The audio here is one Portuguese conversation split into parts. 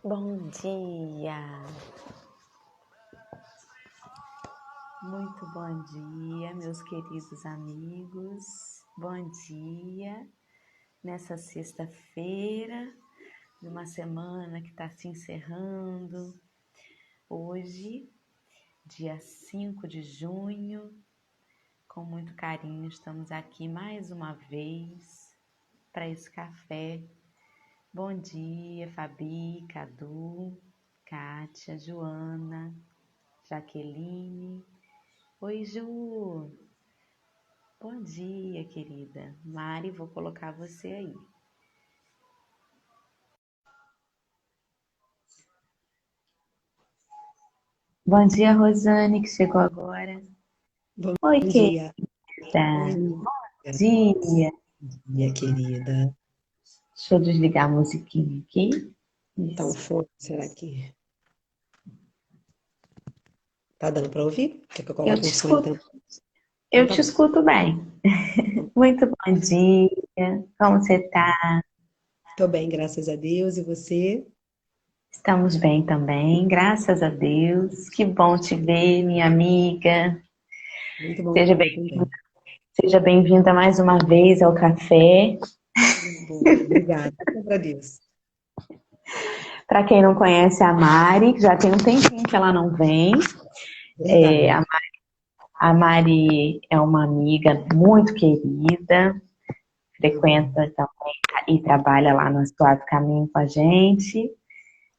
Bom dia, muito bom dia, meus queridos amigos. Bom dia nessa sexta-feira de uma semana que está se encerrando. Hoje, dia 5 de junho, com muito carinho, estamos aqui mais uma vez para esse café. Bom dia, Fabi, Cadu, Kátia, Joana, Jaqueline. Oi, Ju. Bom dia, querida. Mari, vou colocar você aí. Bom dia, Rosane, que chegou agora. Bom Oi, dia. querida. Oi, Bom dia. minha querida. Deixa eu desligar a musiquinha aqui. Tá um Isso. fone, será que tá dando para ouvir? Quer que eu Eu coloque te um fone escuto. também? Então Eu tá te bom. escuto bem. Muito bom dia. Como você tá? Tô bem, graças a Deus. E você? Estamos bem também, graças a Deus. Que bom te ver, minha amiga. Muito bom te Seja ver bem, também. seja bem-vinda mais uma vez ao café. Bom, obrigada. Eu agradeço. Para quem não conhece a Mari, já tem um tempinho que ela não vem. É, Verdade. a Mari é uma amiga muito querida, frequenta também e trabalha lá no Suave Caminho com a gente.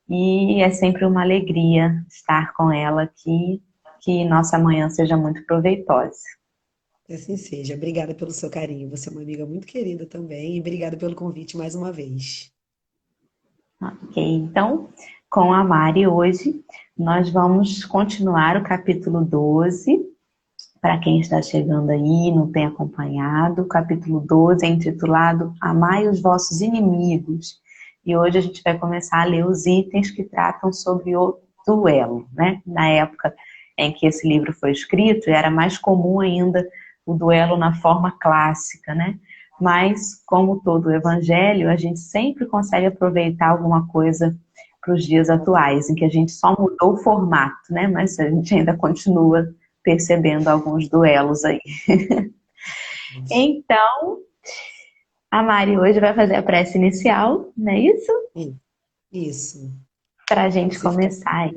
E é sempre uma alegria estar com ela aqui, que nossa manhã seja muito proveitosa. Que assim seja. Obrigada pelo seu carinho. Você é uma amiga muito querida também. E obrigada pelo convite mais uma vez. Ok, então, com a Mari hoje, nós vamos continuar o capítulo 12. Para quem está chegando aí e não tem acompanhado, o capítulo 12 é intitulado Amai os vossos inimigos. E hoje a gente vai começar a ler os itens que tratam sobre o duelo, né? Na época em que esse livro foi escrito, era mais comum ainda o duelo na forma clássica, né? Mas, como todo o evangelho, a gente sempre consegue aproveitar alguma coisa para os dias atuais, em que a gente só mudou o formato, né? Mas a gente ainda continua percebendo alguns duelos aí. Então, a Mari hoje vai fazer a prece inicial, não é isso? Isso. Para a gente Você fica. começar aí.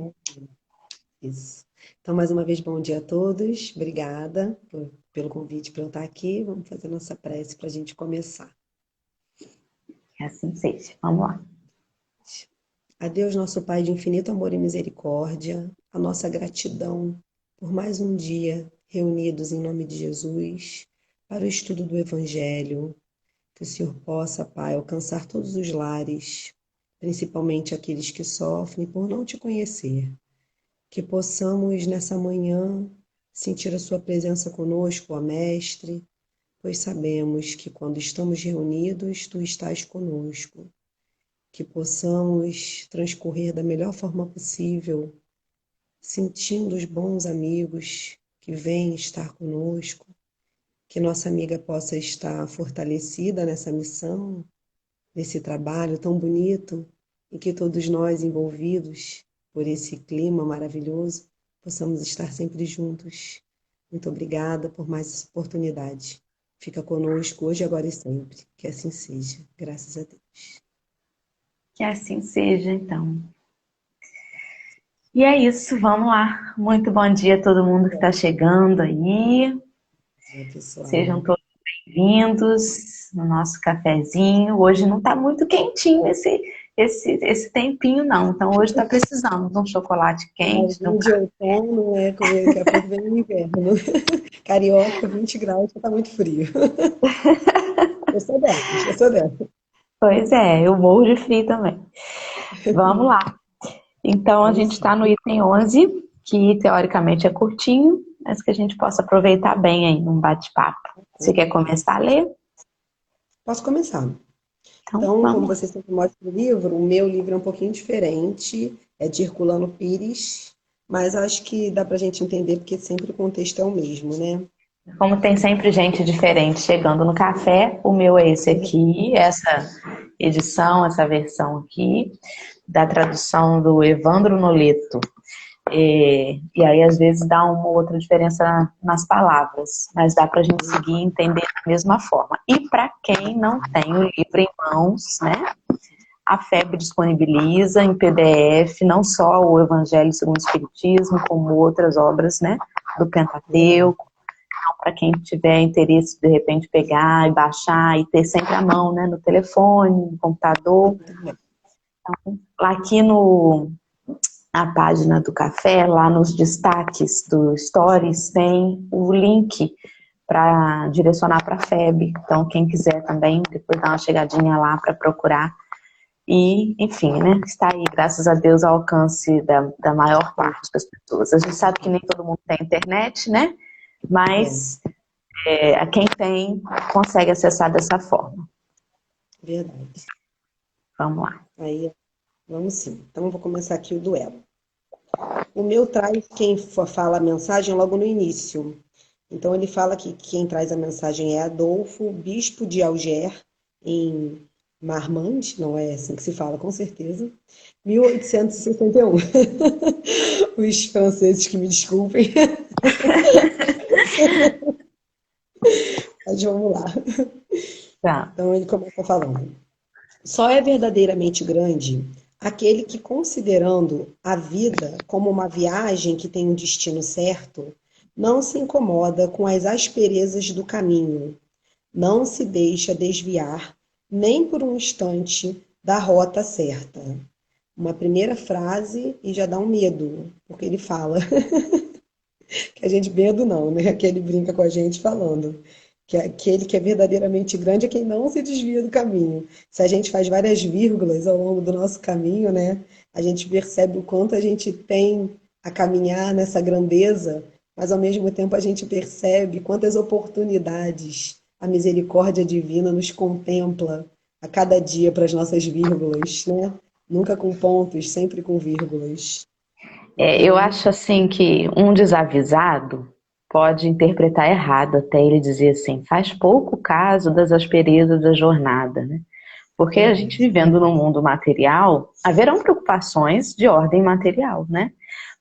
Isso. Então, mais uma vez, bom dia a todos. Obrigada pelo convite para eu estar aqui. Vamos fazer nossa prece para a gente começar. Que assim seja. Vamos lá. A Deus, nosso Pai de infinito amor e misericórdia, a nossa gratidão por mais um dia reunidos em nome de Jesus para o estudo do Evangelho. Que o Senhor possa, Pai, alcançar todos os lares, principalmente aqueles que sofrem por não te conhecer. Que possamos nessa manhã sentir a Sua presença conosco, ó Mestre, pois sabemos que quando estamos reunidos, Tu estás conosco. Que possamos transcorrer da melhor forma possível, sentindo os bons amigos que vêm estar conosco, que nossa amiga possa estar fortalecida nessa missão, nesse trabalho tão bonito, e que todos nós envolvidos por esse clima maravilhoso possamos estar sempre juntos. Muito obrigada por mais essa oportunidade. Fica conosco hoje, agora e sempre. Que assim seja. Graças a Deus. Que assim seja, então. E é isso, vamos lá. Muito bom dia a todo mundo que está chegando aí. É, Sejam pessoal. todos bem-vindos no nosso cafezinho. Hoje não está muito quentinho esse tempinho, não. Então hoje está precisando de um chocolate quente, de um Finalzinho de outono, né? Daqui a pouco vem o inverno. Carioca, 20 graus, já tá muito frio. Eu sou dessas, eu sou dessas. Pois é, eu morro de frio também. Vamos lá. Então, a Vamos gente está sim. no item 11, que teoricamente é curtinho, mas que a gente possa aproveitar bem aí num bate-papo. Você quer começar a ler? Posso começar? Então, Então, como vamos lá. você sempre mostra o livro, o meu livro é um pouquinho diferente, é de Herculano Pires, mas acho que dá para a gente entender porque sempre o contexto é o mesmo, né? Como tem sempre gente diferente chegando no café, o meu é esse aqui, essa edição, essa versão aqui, da tradução do Evandro Noleto. E aí, às vezes, dá uma ou outra diferença nas palavras, mas dá para a gente seguir e entender da mesma forma. E para quem não tem o livro em mãos, né, a FEB disponibiliza em PDF não só o Evangelho segundo o Espiritismo, como outras obras, né, do Pentateuco. Então, para quem tiver interesse, de repente, pegar e baixar e ter sempre à mão, né, no telefone, no computador. Então, lá aqui na página do café, lá nos destaques do Stories, tem o link para direcionar para a FEB. Então, quem quiser também, depois dá uma chegadinha lá para procurar. E, enfim, né, está aí, graças a Deus, ao alcance da maior parte das pessoas. A gente sabe que nem todo mundo tem internet, né? Mas quem tem consegue acessar dessa forma. Verdade. Vamos lá. Aí, vamos sim. Então, eu vou começar aqui o duelo. O meu traz quem fala a mensagem logo no início. Então, ele fala que quem traz a mensagem é Adolfo, bispo de Alger, em Marmande, não é assim que se fala, com certeza, 1861. Os franceses que me desculpem. Mas vamos lá. Tá. Então, ele começa falando. Só é verdadeiramente grande aquele que, considerando a vida como uma viagem que tem um destino certo, não se incomoda com as asperezas do caminho, não se deixa desviar nem por um instante da rota certa. Uma primeira frase e já dá um medo, porque ele fala que a gente medo não, né? Que ele brinca com a gente falando que aquele que é verdadeiramente grande é quem não se desvia do caminho. Se a gente faz várias vírgulas ao longo do nosso caminho, né? A gente percebe o quanto a gente tem a caminhar nessa grandeza, mas ao mesmo tempo a gente percebe quantas oportunidades a misericórdia divina nos contempla a cada dia para as nossas vírgulas, né? Nunca com pontos, sempre com vírgulas. Eu Então, acho assim que um desavisado pode interpretar errado até ele dizer assim, faz pouco caso das asperezas da jornada, né? Porque a gente verdade. vivendo no mundo material, haverão preocupações de ordem material, né?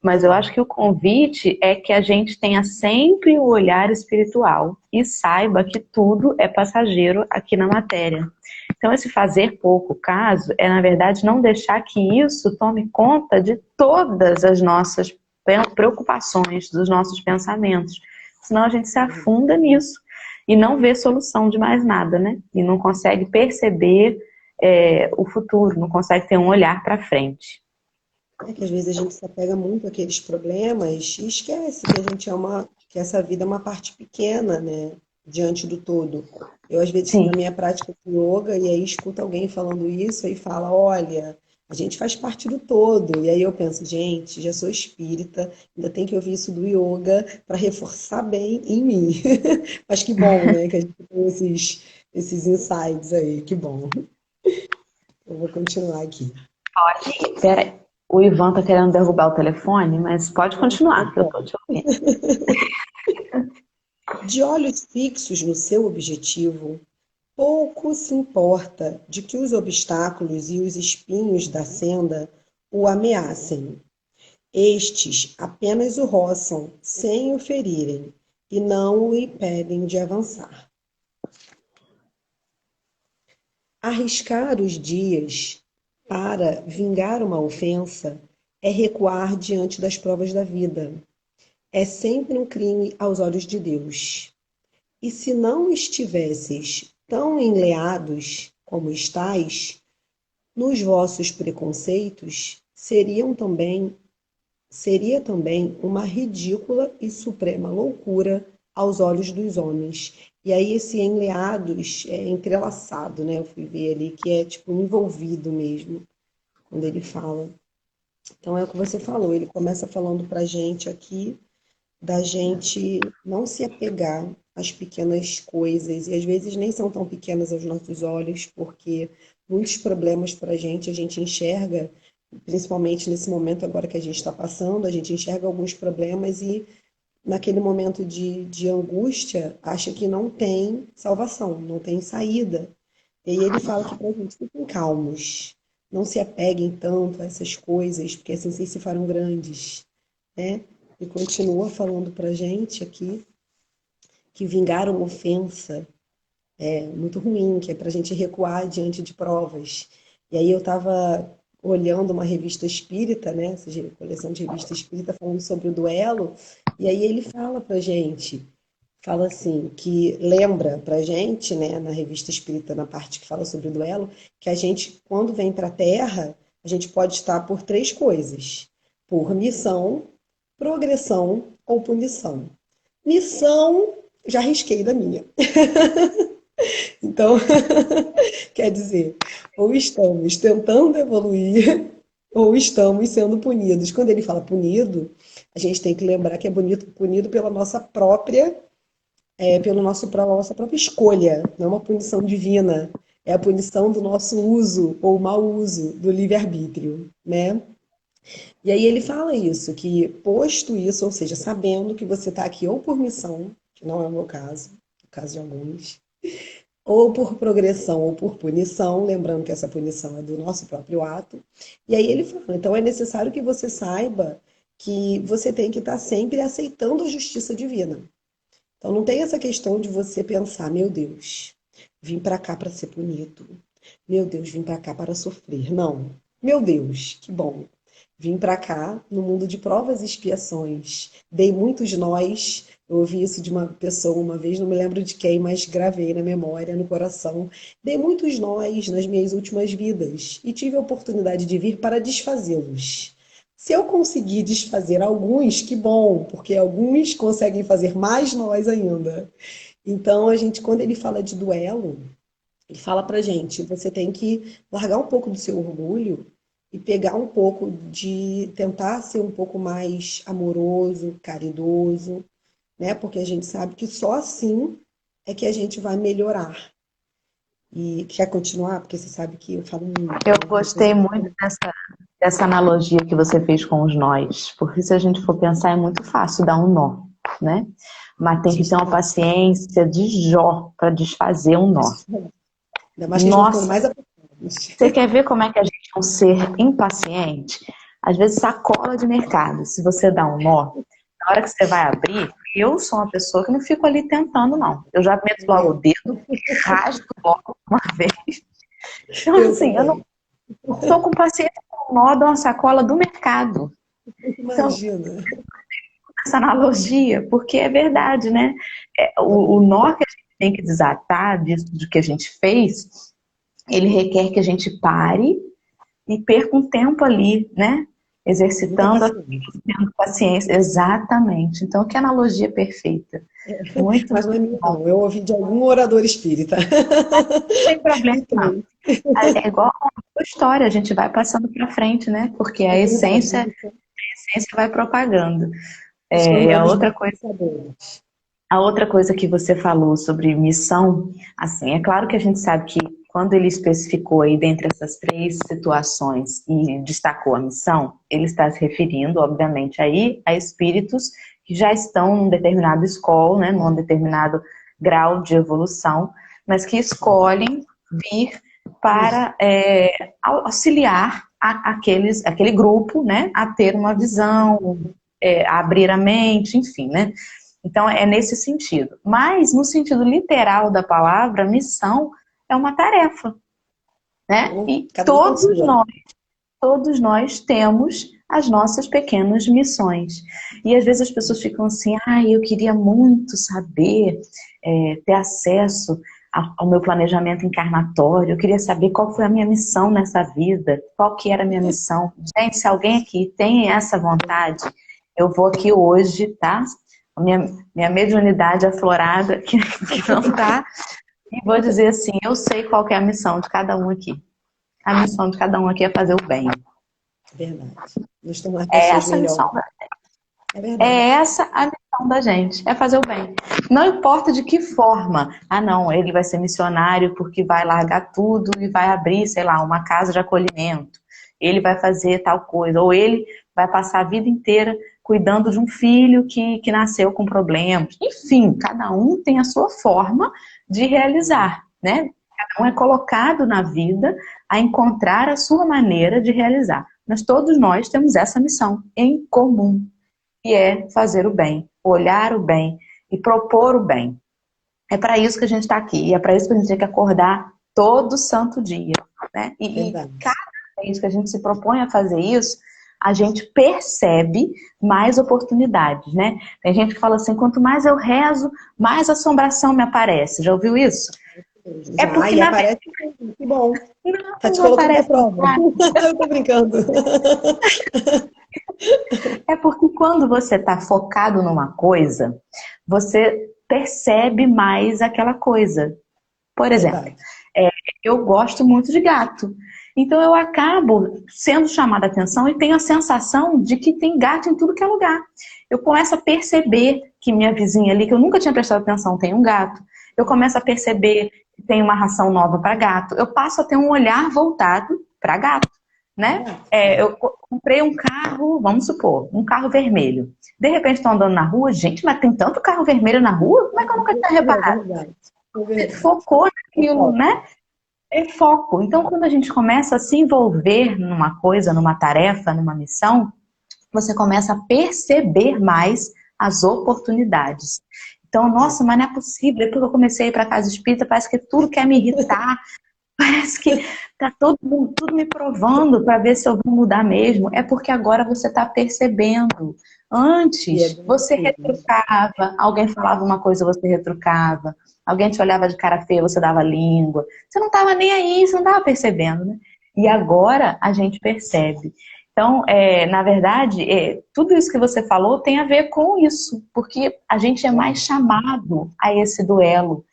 Mas eu acho que o convite é que a gente tenha sempre o olhar espiritual e saiba que tudo é passageiro aqui na matéria. Então, esse fazer pouco caso é, na verdade, não deixar que isso tome conta de todas as nossas preocupações, dos nossos pensamentos. Senão a gente se afunda nisso e não vê solução de mais nada, né? E não consegue perceber o futuro, não consegue ter um olhar para frente. É que às vezes a gente se apega muito àqueles problemas e esquece que a gente é que essa vida é uma parte pequena, né, diante do todo. Eu às vezes estou Sim, na minha prática de yoga e aí escuto alguém falando isso e fala, olha, a gente faz parte do todo. E aí eu penso, gente, já sou espírita, ainda tem que ouvir isso do yoga para reforçar bem em mim. Mas que bom, né, que a gente tem esses insights aí, que bom. Eu vou continuar aqui. pode. Pera, o Ivan tá querendo derrubar o telefone, mas pode continuar, que eu tô te ouvindo. De olhos fixos no seu objetivo, pouco se importa de que os obstáculos e os espinhos da senda o ameacem. Estes apenas o roçam sem o ferirem e não o impedem de avançar. Arriscar os dias para vingar uma ofensa é recuar diante das provas da vida. É sempre um crime aos olhos de Deus. E se não estivesseis tão enleados como estáis, nos vossos preconceitos, seria também uma ridícula e suprema loucura aos olhos dos homens. E aí esse enleados é entrelaçado, né? Eu fui ver ali que é tipo envolvido mesmo, quando ele fala. Então é o que você falou, ele começa falando pra gente aqui da gente não se apegar às pequenas coisas, e às vezes nem são tão pequenas aos nossos olhos, porque muitos problemas para a gente enxerga, principalmente nesse momento agora que a gente está passando, a gente enxerga alguns problemas e naquele momento de angústia, acha que não tem salvação, não tem saída. E aí ele fala que para a gente fiquem calmos, não se apeguem tanto a essas coisas, porque assim vocês se farão grandes, né? E continua falando para a gente aqui que vingar uma ofensa é muito ruim, que é para a gente recuar diante de provas. E aí eu estava olhando uma revista espírita, né, essa coleção de revista espírita falando sobre o duelo, e aí ele fala para gente, fala assim, que lembra para gente, né, na revista espírita, na parte que fala sobre o duelo, que a gente, quando vem para a Terra, a gente pode estar por três coisas: por missão, progressão ou punição. Missão, já risquei da minha. Então, quer dizer, ou estamos tentando evoluir, ou estamos sendo punidos. Quando ele fala punido, a gente tem que lembrar que é bonito, punido pela nossa própria, pela nossa própria escolha, não é uma punição divina, é a punição do nosso uso ou mau uso do livre-arbítrio, né? E aí ele fala isso, que posto isso, ou seja, sabendo que você está aqui ou por missão, que não é o meu caso, o caso de alguns, ou por progressão ou por punição, lembrando que essa punição é do nosso próprio ato. E aí ele fala, então é necessário que você saiba que você tem que estar sempre aceitando a justiça divina. Então não tem essa questão de você pensar, meu Deus, vim para cá para ser punido. Meu Deus, vim para cá para sofrer. Não. Meu Deus, que bom. Vim para cá no mundo de provas e expiações. Dei muitos nós. Eu ouvi isso de uma pessoa uma vez, não me lembro de quem, mas gravei na memória, no coração. Dei muitos nós nas minhas últimas vidas e tive a oportunidade de vir para desfazê-los. Se eu conseguir desfazer alguns, que bom, porque alguns conseguem fazer mais nós ainda. Então, a gente, quando ele fala de duelo, ele fala pra gente, você tem que largar um pouco do seu orgulho e pegar um pouco de tentar ser um pouco mais amoroso, caridoso, né? Porque a gente sabe que só assim é que a gente vai melhorar. E quer continuar? Porque você sabe que eu falo muito, Eu né? Depois gostei muito dessa analogia que você fez com os nós, porque se a gente for pensar é muito fácil dar um nó, né? Mas tem que ter uma paciência de Jó para desfazer um nó. ainda mais que eles vão ficando Nossa, mais apertados. você quer ver como é que a gente é um ser impaciente? Às vezes sacola de mercado, se você dá um nó, na hora que você vai abrir, eu sou uma pessoa que não fico ali tentando, não. Eu já meto logo o dedo, rasgo logo uma vez. Então, Eu assim, eu não também. estou com paciência com o nó de uma sacola do mercado. Então, Imagina. essa analogia, porque é verdade, né? O nó que a gente tem que desatar disso do que a gente fez, ele requer que a gente pare e perca um tempo ali, né? Muita Exercitando, paciência. tendo paciência. Exatamente. Então, que analogia perfeita. Muito, Mas não é muito minha, bom. não. Eu ouvi de algum orador espírita. Não tem problema, não. Então, É igual a história, a gente vai passando para frente, né? Porque é a verdade. essência, vai propagando. Nos É, tornamos bons pensadores. a outra coisa que você falou sobre missão, assim, é claro que a gente sabe que quando ele especificou aí dentre essas três situações e destacou a missão, ele está se referindo, obviamente, aí a espíritos que já estão num determinado escola, né, num determinado grau de evolução, mas que escolhem vir para auxiliar aquele grupo, né, a ter uma visão, a abrir a mente, enfim, né? Então, é nesse sentido. Mas, no sentido literal da palavra, missão é uma tarefa, né? E Cada um tem sua. todos nós temos as nossas pequenas missões. E às vezes as pessoas ficam assim, eu queria muito saber, ter acesso ao meu planejamento encarnatório, eu queria saber qual foi a minha missão nessa vida, qual que era a minha missão. Gente, se alguém aqui tem essa vontade, eu vou aqui hoje, tá? Minha mediunidade aflorada, que não tá, e vou dizer assim, eu sei qual que é a missão de cada um aqui. A missão de cada um aqui é fazer o bem. Verdade. Nos tornar É pessoas essa a melhores. missão, É é verdade. essa a missão da gente, é fazer o bem. Não importa de que forma. Não, ele vai ser missionário porque vai largar tudo e vai abrir, sei lá, uma casa de acolhimento. Ele vai fazer tal coisa, ou ele vai passar a vida inteira cuidando de um filho que nasceu com problemas. Enfim, cada um tem a sua forma de realizar, né? Cada um é colocado na vida a encontrar a sua maneira de realizar. Mas todos nós temos essa missão em comum, que é fazer o bem, olhar o bem e propor o bem. É para isso que a gente está aqui, e é para isso que a gente tem que acordar todo santo dia, né? E Verdade. cada vez que a gente se propõe a fazer isso, a gente percebe mais oportunidades, né? Tem gente que fala assim, quanto mais eu rezo, mais assombração me aparece. Já ouviu isso? É Já, porque e na aparece, que bom. verdade Tá te não colocando à aparece. prova. Eu tô brincando. É porque quando você está focado numa coisa, você percebe mais aquela coisa. Por exemplo, Verdade. eu gosto muito de gato. Então eu acabo sendo chamada a atenção e tenho a sensação de que tem gato em tudo que é lugar. Eu começo a perceber que minha vizinha ali, que eu nunca tinha prestado atenção, tem um gato. Eu começo a perceber que tem uma ração nova para gato. Eu passo a ter um olhar voltado para gato, né? Verdade. Eu comprei um carro, vamos supor, um carro vermelho. De repente estou andando na rua, gente, mas tem tanto carro vermelho na rua? Como é que eu nunca tinha É reparado? verdade. É Você verdade. focou É naquilo, foco. né? É foco. Então, quando a gente começa a se envolver numa coisa, numa tarefa, numa missão, você começa a perceber mais as oportunidades. Então, É. nossa, mas não é possível. Depois que eu comecei a ir para a casa espírita, parece que tudo quer me irritar. Parece que tá tudo me provando para ver se eu vou mudar mesmo. É porque agora você está percebendo. E é Antes, bem você assim. retrucava, alguém falava uma coisa, você retrucava. Alguém te olhava de cara feia, você dava língua. Você não estava nem aí, você não estava percebendo, né? E agora a gente percebe. Então, na verdade, tudo isso que você falou tem a ver com isso, porque a gente é mais chamado a esse duelo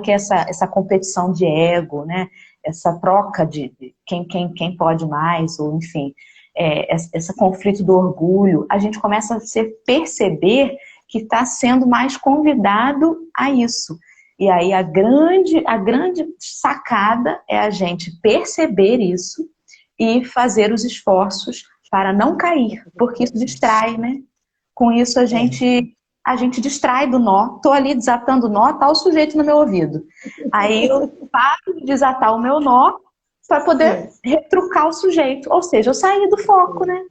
que é essa competição de ego, né? Essa troca de quem pode mais, ou enfim, esse conflito do orgulho, a gente começa a se perceber que está sendo mais convidado a isso. E aí a grande sacada é a gente perceber isso e fazer os esforços para não cair, porque isso distrai, né? Com isso É. a gente distrai do nó. Tô ali desatando o nó, tá o sujeito no meu ouvido. Aí eu paro de desatar o meu nó para poder É. retrucar o sujeito. Ou seja, eu saí do foco, né?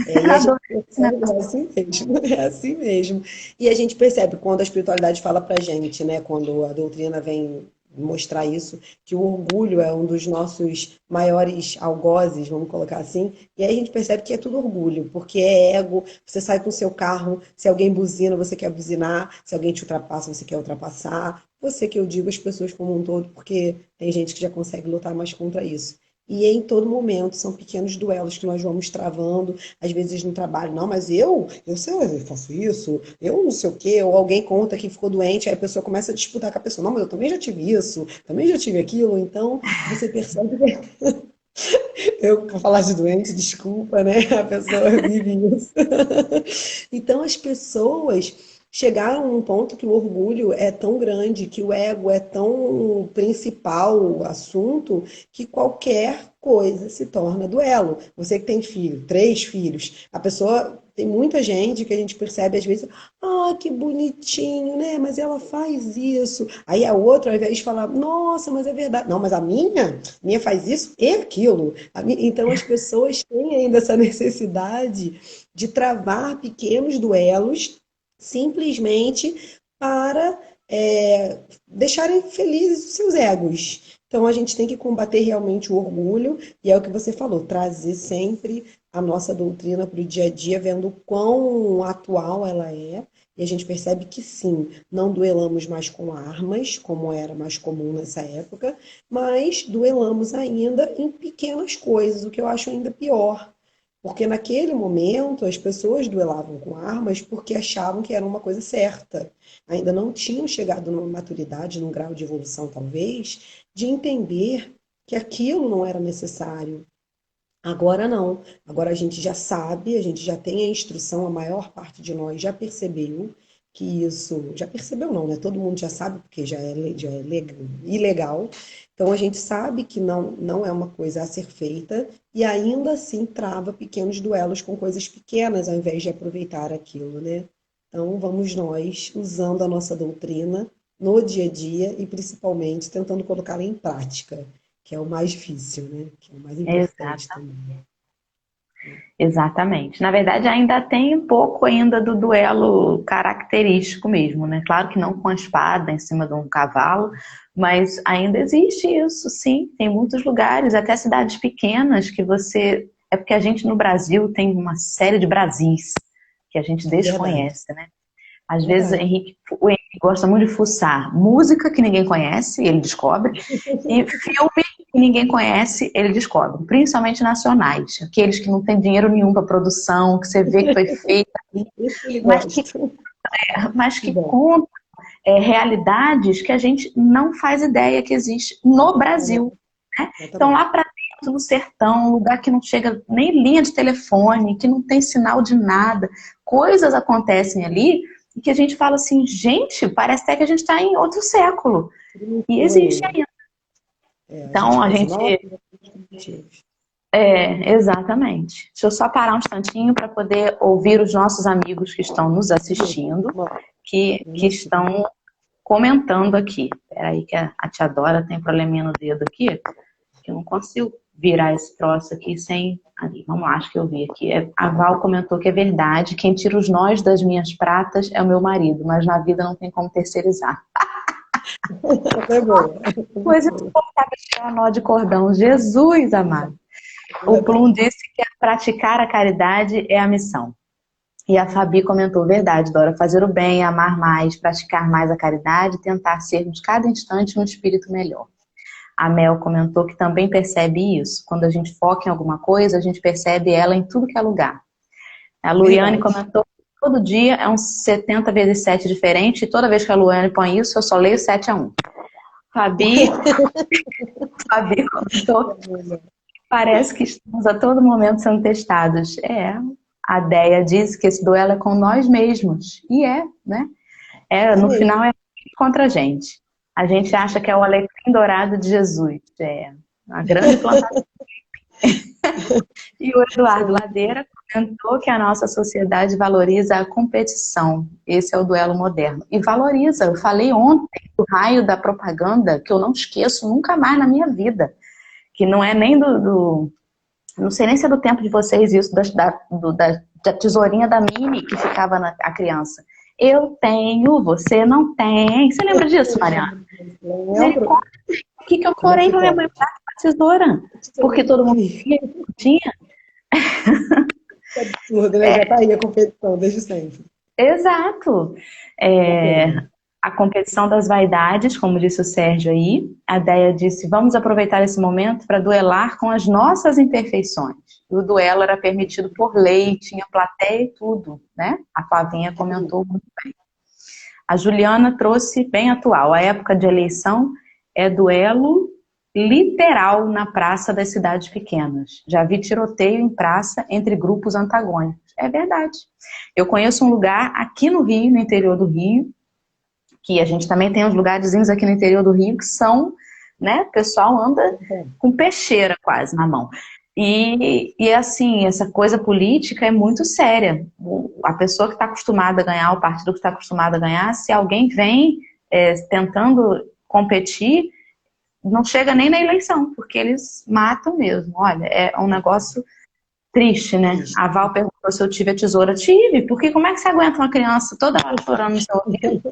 E a gente Adorei esse percebe, é negócio. assim mesmo, é assim mesmo. E a gente percebe quando a espiritualidade fala pra gente, né? Quando a doutrina vem mostrar isso, que o orgulho é um dos nossos maiores algozes, vamos colocar assim. E aí a gente percebe que é tudo orgulho, porque é ego. Você sai com o seu carro, se alguém buzina, você quer buzinar, se alguém te ultrapassa, você quer ultrapassar. Você que eu digo as pessoas como um todo, porque tem gente que já consegue lutar mais contra isso. E em todo momento são pequenos duelos que nós vamos travando, às vezes no trabalho, não, mas eu sei, eu faço isso, eu não sei o quê, ou alguém conta que ficou doente, aí a pessoa começa a disputar com a pessoa, não, mas eu também já tive isso, também já tive aquilo, então você percebe que eu falar de doente, desculpa, né? A pessoa vive isso. Então as pessoas chegaram a um ponto que o orgulho é tão grande, que o ego é tão principal o assunto, que qualquer coisa se torna duelo. Você que tem filho, 3 filhos, a pessoa tem muita gente que a gente percebe às vezes, ah, que bonitinho, né? Mas ela faz isso. Aí a outra, ao invés de falar, nossa, mas é verdade. Não, mas a minha faz isso e aquilo. Então as pessoas têm ainda essa necessidade de travar pequenos duelos simplesmente para deixarem felizes os seus egos. Então a gente tem que combater realmente o orgulho, e é o que você falou, trazer sempre a nossa doutrina para o dia a dia, vendo o quão atual ela é. E a gente percebe que sim, não duelamos mais com armas, como era mais comum nessa época, mas duelamos ainda em pequenas coisas, o que eu acho ainda pior. Porque naquele momento as pessoas duelavam com armas porque achavam que era uma coisa certa. Ainda não tinham chegado numa maturidade, num grau de evolução talvez, de entender que aquilo não era necessário. Agora não. Agora a gente já sabe, a gente já tem a instrução, a maior parte de nós já percebeu que isso, já percebeu não, né? Todo mundo já sabe, porque ilegal. Então a gente sabe que não é uma coisa a ser feita e ainda assim trava pequenos duelos com coisas pequenas ao invés de aproveitar aquilo, né? Então vamos nós usando a nossa doutrina no dia a dia e principalmente tentando colocá-la em prática, que é o mais difícil, né? Que é o mais importante Exato. também. Exatamente. Na verdade, ainda tem um pouco ainda do duelo característico mesmo, né? Claro que não com a espada em cima de um cavalo, mas ainda existe isso, sim. Tem muitos lugares, até cidades pequenas, que você... É porque a gente no Brasil tem uma série de Brasis que a gente Verdade, desconhece, né? Às vezes verdade. O Henrique gosta muito de fuçar música que ninguém conhece, ele descobre, e filme que ninguém conhece, ele descobre, principalmente nacionais, aqueles que não tem dinheiro nenhum para produção, que você vê que foi feito ali, Isso que ele mas que, gosta. mas Que que bom. contam realidades que a gente não faz ideia que existe no Brasil. Né? Então, Exatamente. lá para dentro, no sertão, um lugar que não chega nem linha de telefone, que não tem sinal de nada, coisas acontecem ali e que a gente fala assim, gente, parece até que a gente está em outro século. E existe ainda. A gente Então, a pensa, gente. nossa, primitivos. Exatamente. Deixa eu só parar um instantinho para poder ouvir os nossos amigos que estão nos assistindo, que estão comentando aqui. Espera aí que a tia Dora tem probleminha no dedo aqui, que eu não consigo virar esse troço aqui sem... Ali, vamos lá, acho que eu vi aqui. A Val comentou que é verdade, quem tira os nós das minhas pratas é o meu marido, mas na vida não tem como terceirizar. É boa. Coisa insuportável tirar nó de cordão. Jesus amado. O Plum Verdade. disse que praticar a caridade é a missão. E a Fabi comentou, verdade, Dora, fazer o bem, amar mais, praticar mais a caridade, tentar sermos cada instante um espírito melhor. A Mel comentou que também percebe isso. Quando a gente foca em alguma coisa, a gente percebe ela em tudo que é lugar. A Luiane Verdade. comentou que todo dia é um 70 vezes 7 diferente, e toda vez que a Luiane põe isso, eu só leio 7-1. Fabi, Fabi comentou parece que estamos a todo momento sendo testados. A Déia diz que esse duelo é com nós mesmos. E né? É No mesmo. final é contra a gente. A gente acha que é o alecrim dourado de Jesus. A grande plantação. E o Eduardo Ladeira comentou que a nossa sociedade valoriza a competição. Esse é o duelo moderno. E valoriza. Eu falei ontem do raio da propaganda, que eu não esqueço nunca mais na minha vida. Que não é nem não sei nem se é do tempo de vocês isso, da tesourinha da Mini que ficava a criança. Eu tenho, você não tem. Você lembra disso, Mariana? Lembro. Misericórdia, o que eu Como é chorei que pra minha mãe pode? dar a tesoura? Porque todo mundo tinha. Que absurdo, né? Já tá aí a competição desde sempre. Exato. Uma É, pena. a competição das vaidades, como disse o Sérgio aí. A Déia disse, vamos aproveitar esse momento para duelar com as nossas imperfeições. E o duelo era permitido por lei, tinha plateia e tudo, né? A Flavinha comentou muito bem. A Juliana trouxe bem atual. A época de eleição é duelo literal na praça das cidades pequenas. Já vi tiroteio em praça entre grupos antagônicos. É verdade. Eu conheço um lugar aqui no Rio, no interior do Rio, que a gente também tem uns lugarzinhos aqui no interior do Rio que são, né, o pessoal anda com peixeira quase na mão. E assim, essa coisa política é muito séria. A pessoa que está acostumada a ganhar, o partido que está acostumado a ganhar, se alguém vem tentando competir, não chega nem na eleição, porque eles matam mesmo. Olha, é um negócio triste, né? Triste. A Val perguntou se eu tive a tesoura. Tive, porque como é que você aguenta uma criança toda hora chorando no seu ouvido?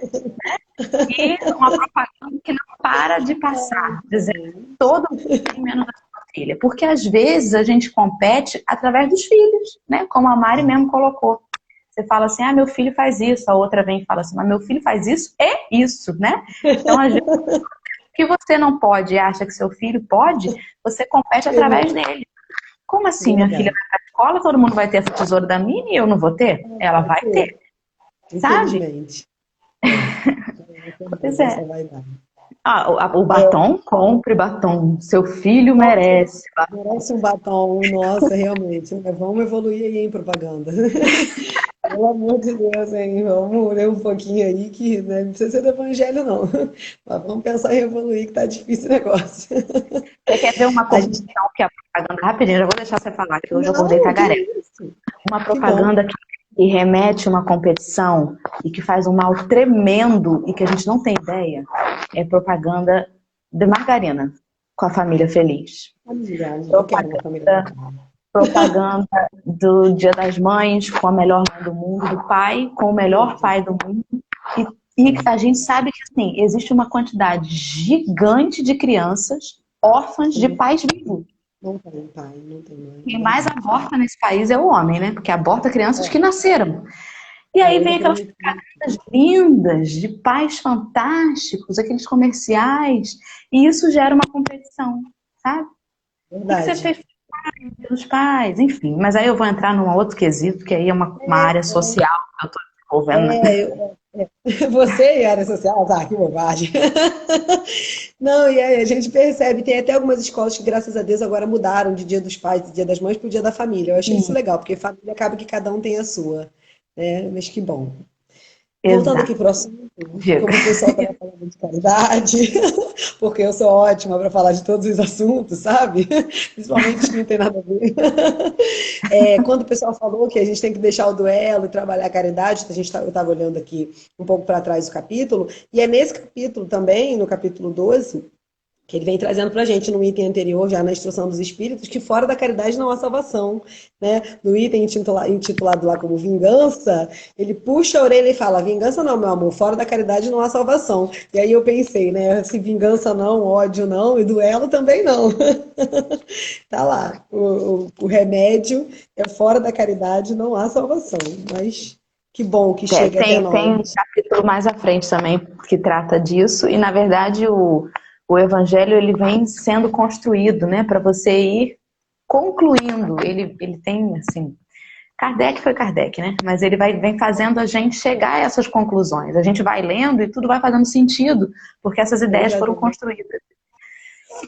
E uma propaganda que não para de passar, dizendo que todo mundo tem menos a sua filha. Porque às vezes a gente compete através dos filhos, né? Como a Mari mesmo colocou. Você fala assim, meu filho faz isso. A outra vem e fala assim, mas meu filho faz isso e isso, né? Então, às vezes, o que você não pode e acha que seu filho pode, você compete através dele. Como assim, minha filha Verdade. vai para a escola, todo mundo vai ter essa tesoura da Mini e eu não vou ter? Ela vai ter, sabe? Infelizmente. Essa Pois mesmo, é. essa vai dar. O batom, compre batom. Seu filho Nossa, merece. merece um batom, nossa, realmente, né? Vamos evoluir aí em propaganda. Pelo amor de Deus, hein? Vamos ler um pouquinho aí que né, não precisa ser do evangelho, não. Mas vamos pensar em evoluir, que tá difícil o negócio. Você quer ver uma A gente... competição que é a propaganda? Rapidinho, já vou deixar você falar, que hoje eu acordei Não, que tagarela. isso? Uma Que bom. propaganda que remete a uma competição e que faz um mal tremendo e que a gente não tem ideia é propaganda de margarina com a família feliz. Família, eu quero uma família Propaganda, legal. propaganda do Dia das Mães com a melhor mãe do mundo, do pai com o melhor pai do mundo. E a gente sabe que assim, existe uma quantidade gigante de crianças órfãs de pais vivos. Não tem pai, não tem mãe, é Quem mais verdade. aborta nesse país é o homem, né? Porque aborta crianças que nasceram. E aí Ele vem aquelas permitiu. propagandas lindas de pais fantásticos, aqueles comerciais, e isso gera uma competição, sabe? O que você Verdade. fez pelos pais? Enfim, mas aí eu vou entrar num outro quesito, que aí é uma área social que eu estou desenvolvendo. Você e a área social, tá, que bobagem. Não, e aí a gente percebe, tem até algumas escolas que, graças a Deus, agora mudaram de Dia dos Pais e Dia das Mães para o Dia da Família. Eu achei isso Sim, legal, porque família acaba que cada um tem a sua, né? Mas que bom. Voltando aqui exato. para o assunto, Diga. como o pessoal estava falando de caridade, porque eu sou ótima para falar de todos os assuntos, sabe? Principalmente os que não tem nada a ver. Quando o pessoal falou que a gente tem que deixar o duelo e trabalhar a caridade, eu estava olhando aqui um pouco para trás do capítulo, e é nesse capítulo também, no capítulo 12, que ele vem trazendo para a gente no item anterior, já na instrução dos espíritos, que fora da caridade não há salvação. Né? No item intitulado lá como vingança, ele puxa a orelha e fala: vingança não, meu amor, fora da caridade não há salvação. E aí eu pensei, né? Se vingança não, ódio não, e duelo também não. Tá lá, o remédio é fora da caridade, não há salvação. Mas que bom que chega até Tem nós. um capítulo mais à frente também que trata disso, e na verdade o evangelho ele vem sendo construído, né, para você ir concluindo. Ele tem, assim, Kardec foi Kardec, né? Mas ele vem fazendo a gente chegar a essas conclusões. A gente vai lendo e tudo vai fazendo sentido, porque essas ideias foram Verdadeiro, construídas.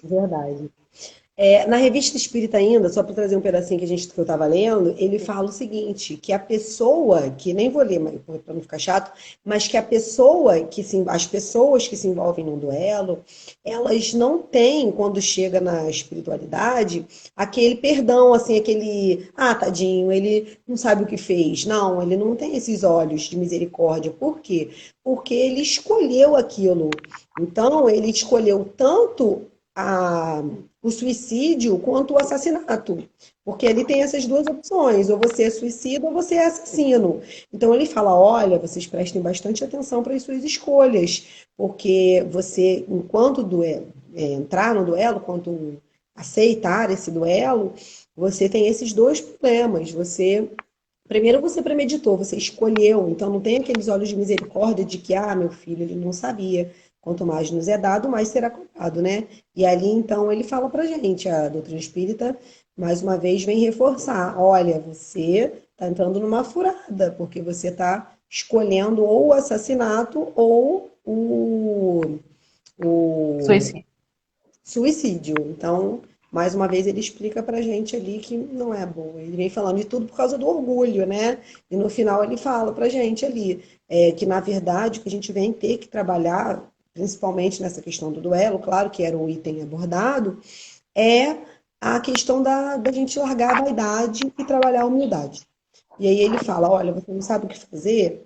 verdade. Na revista Espírita ainda, só para trazer um pedacinho que eu estava lendo, ele fala o seguinte, que a pessoa, que nem vou ler para não ficar chato, mas que as pessoas que se envolvem num duelo, elas não têm, quando chega na espiritualidade, aquele perdão, assim, aquele, tadinho, ele não sabe o que fez. Não, ele não tem esses olhos de misericórdia. Por quê? Porque ele escolheu aquilo. Então, ele escolheu tanto a o suicídio quanto o assassinato. Porque ele tem essas duas opções, ou você é suicida ou você é assassino. Então ele fala: olha, vocês prestem bastante atenção para as suas escolhas, porque você, enquanto entrar no duelo, quanto aceitar esse duelo, você tem esses dois problemas. Primeiro você premeditou, você escolheu, então não tem aqueles olhos de misericórdia de que, meu filho, ele não sabia. Quanto mais nos é dado, mais será cobrado, né? E ali, então, ele fala pra gente, a doutrina espírita, mais uma vez, vem reforçar: olha, você está entrando numa furada, porque você está escolhendo ou o assassinato ou o Suicídio. suicídio. Então, mais uma vez, ele explica pra gente ali que não é bom. Ele vem falando de tudo por causa do orgulho, né? E no final ele fala pra gente ali que, na verdade, o que a gente vem ter que trabalhar, principalmente nessa questão do duelo, claro que era o item abordado, é a questão da gente largar a vaidade e trabalhar a humildade. E aí ele fala: olha, você não sabe o que fazer?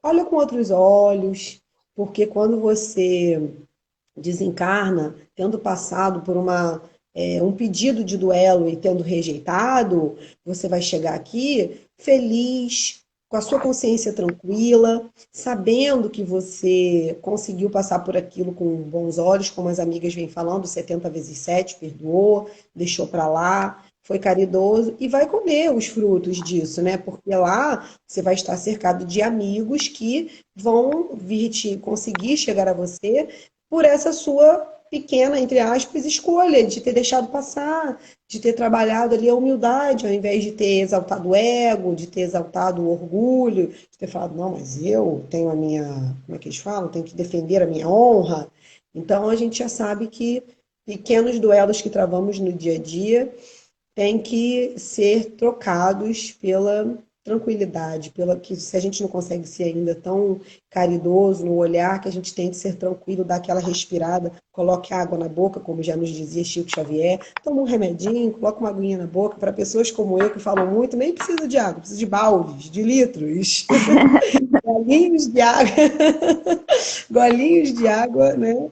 Olha com outros olhos, porque quando você desencarna, tendo passado por um pedido de duelo e tendo rejeitado, você vai chegar aqui feliz, com a sua consciência tranquila, sabendo que você conseguiu passar por aquilo com bons olhos, como as amigas vêm falando, 70 vezes 7, perdoou, deixou para lá, foi caridoso e vai colher os frutos disso, né? Porque lá você vai estar cercado de amigos que vão vir te conseguir chegar a você por essa sua pequena, entre aspas, escolha de ter deixado passar, de ter trabalhado ali a humildade, ao invés de ter exaltado o ego, de ter exaltado o orgulho, de ter falado: não, mas eu tenho a minha, como é que eles falam? Tenho que defender a minha honra. Então a gente já sabe que pequenos duelos que travamos no dia a dia têm que ser trocados tranquilidade, pela que se a gente não consegue ser ainda tão caridoso no olhar, que a gente tente ser tranquilo, dar aquela respirada, coloque água na boca, como já nos dizia Chico Xavier, toma um remedinho, coloca uma aguinha na boca. Para pessoas como eu, que falam muito, nem precisa de água, precisa de baldes, de litros, golinhos de água, golinhos de água, né?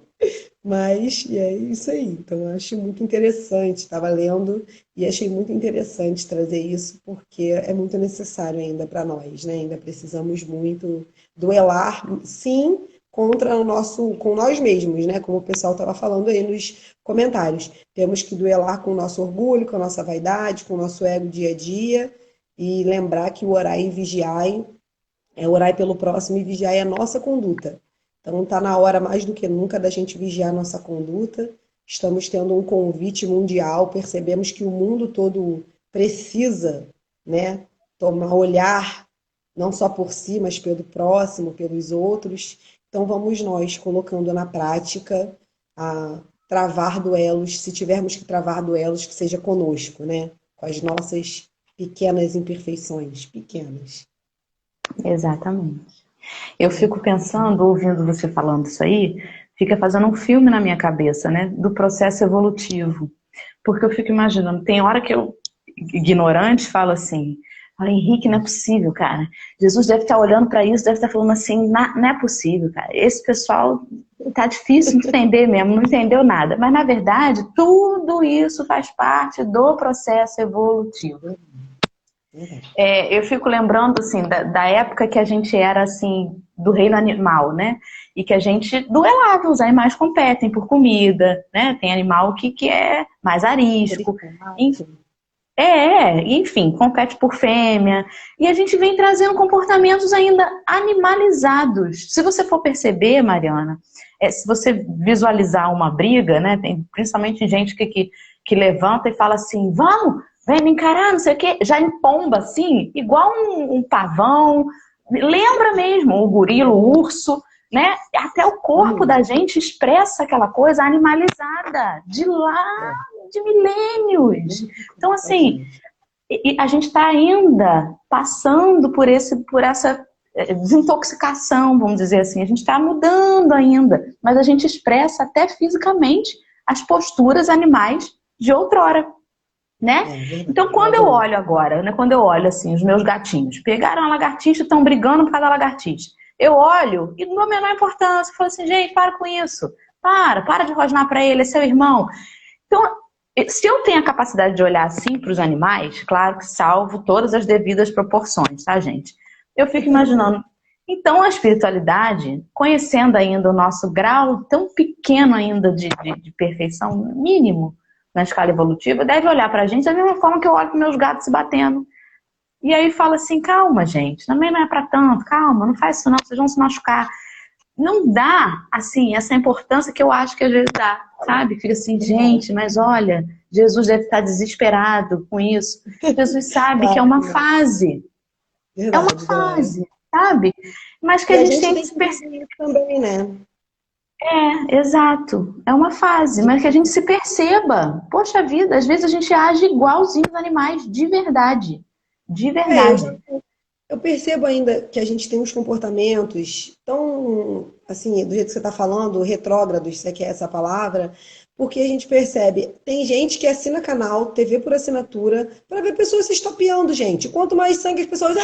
Mas e é isso aí. Então, eu acho muito interessante. Estava lendo e achei muito interessante trazer isso, porque é muito necessário ainda para nós, né? Ainda precisamos muito duelar, sim, contra o nosso, com nós mesmos, né? Como o pessoal estava falando aí nos comentários. Temos que duelar com o nosso orgulho, com a nossa vaidade, com o nosso ego dia a dia, e lembrar que o orar e vigiar é orar pelo próximo e vigiar a nossa conduta. Então está na hora mais do que nunca da gente vigiar a nossa conduta. Estamos tendo um convite mundial, percebemos que o mundo todo precisa, né, tomar olhar não só por si, mas pelo próximo, pelos outros. Então vamos nós colocando na prática a travar duelos, se tivermos que travar duelos, que seja conosco, né, com as nossas pequenas imperfeições, pequenas. Exatamente. Eu fico pensando, ouvindo você falando isso aí, fica fazendo um filme na minha cabeça, né, do processo evolutivo. Porque eu fico imaginando, tem hora que eu, ignorante, falo assim, falo, Henrique, não é possível, cara. Jesus deve estar olhando para isso, deve estar falando assim, não é possível, cara. Esse pessoal tá difícil de entender mesmo, não entendeu nada. Mas, na verdade, tudo isso faz parte do processo evolutivo. Eu fico lembrando, assim, da época que a gente era, assim, do reino animal, né? E que a gente duelava, os animais competem por comida, né? Tem animal que é mais arisco. Enfim, compete por fêmea. E a gente vem trazendo comportamentos ainda animalizados. Se você for perceber, Mariana, se você visualizar uma briga, né? Tem principalmente gente que levanta e fala assim, vamos, vem me encarar, não sei o quê, já empomba assim, igual um pavão. Lembra mesmo o gorila, o urso, né? Até o corpo da gente expressa aquela coisa animalizada, de lá de milênios. Então, assim, a gente está ainda passando por essa desintoxicação, vamos dizer assim. A gente está mudando ainda, mas a gente expressa até fisicamente as posturas animais de outrora. Né? Então, quando eu olho agora, né, quando eu olho assim, os meus gatinhos pegaram a lagartixa e estão brigando por causa da lagartixa. Eu olho e não dou a menor importância. Eu falo assim, gente, para com isso. Para de rosnar para ele, é seu irmão. Então, se eu tenho a capacidade de olhar assim para os animais, claro que salvo todas as devidas proporções, tá, gente? Eu fico imaginando. Então, a espiritualidade, conhecendo ainda o nosso grau tão pequeno ainda de perfeição, mínimo, na escala evolutiva, deve olhar pra gente da mesma forma que eu olho para meus gatos se batendo. E aí fala assim, calma, gente, também não é pra tanto, calma, não faz isso não, vocês vão se machucar. Não dá, assim, essa importância que eu acho que às vezes dá, sabe? Fica assim, gente, mas olha, Jesus deve estar desesperado com isso. Jesus sabe que é uma fase. É uma fase, sabe? Mas que a gente tem que se perceber também, né? Exato. É uma fase, mas que a gente se perceba. Poxa vida, às vezes a gente age igualzinho os animais, de verdade. De verdade. Eu percebo ainda que a gente tem uns comportamentos tão, assim, do jeito que você está falando, retrógrados, se é que é essa palavra, porque a gente percebe, tem gente que assina canal, TV por assinatura, para ver pessoas se estapeando, gente. Quanto mais sangue as pessoas...